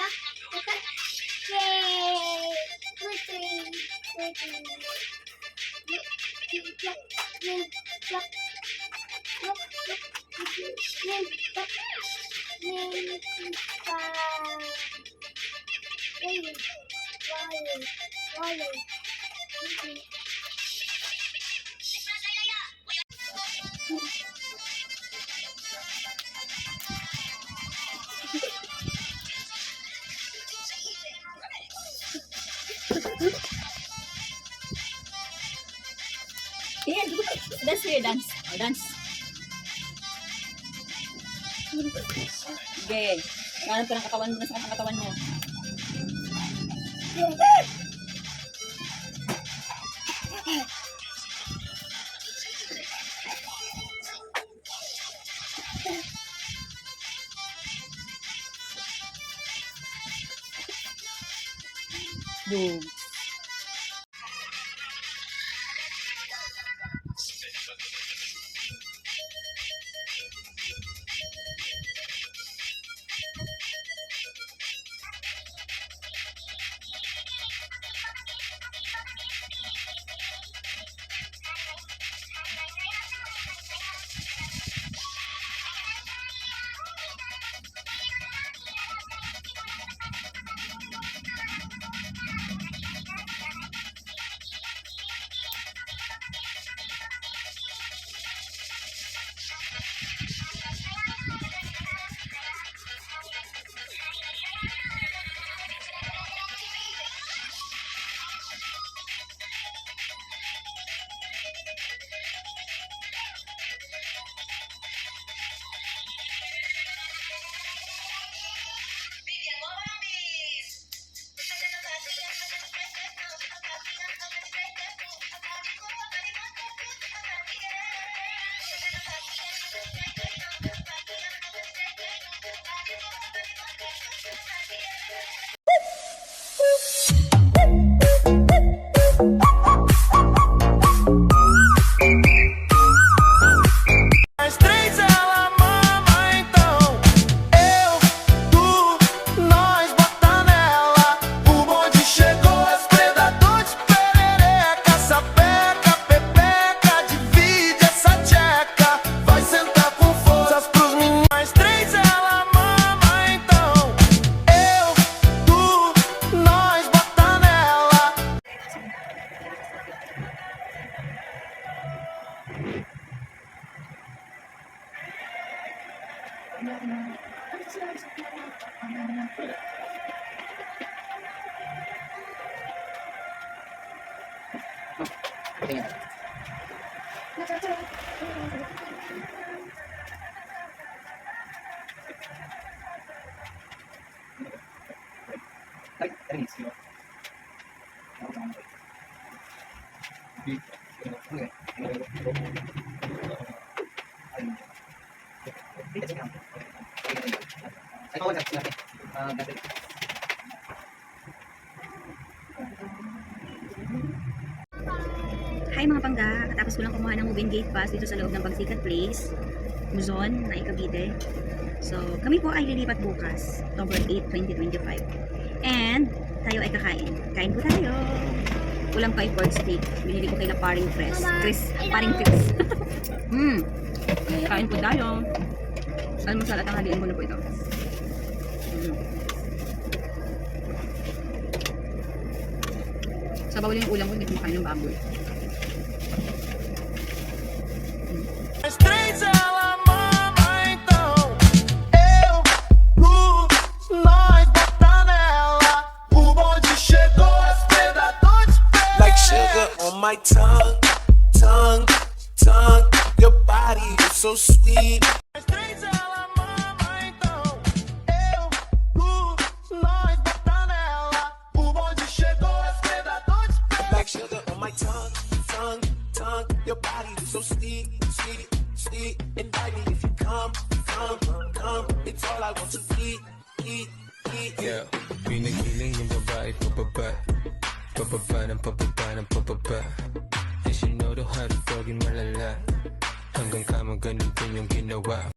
Yay! Victory! Victory! Here, dance here, dance. Oh, dance. Okay. Ganap ka ng katawan mo, nasa katawan mo. Boom. Tingnan. Hi mga pangga, katapos ko lang kumuha ng move-in gate pass dito sa loob ng Bagsikat Place, Luzon, na Cavite. So, kami po ay lilipat bukas, October 8, 2025. And, tayo ay kakain. Kain po tayo. Ulam ko ay pork steak. Binili ko kay na paring paring Chris. Kain po tayo. Almusal at tanghalian ko na po ito. Sa bawal yung ulam ko, hindi kumakain ng baboy. My tongue, your body is so sweet. Like sugar on my tongue, your body is so sweet, invite me if you come, it's all I want to eat. Yeah, pinigiling yung babae pababa. Pababa ng pababa ng pababa. And she know the how to fucking malala. Hanggang kama ganun din yung ginawa.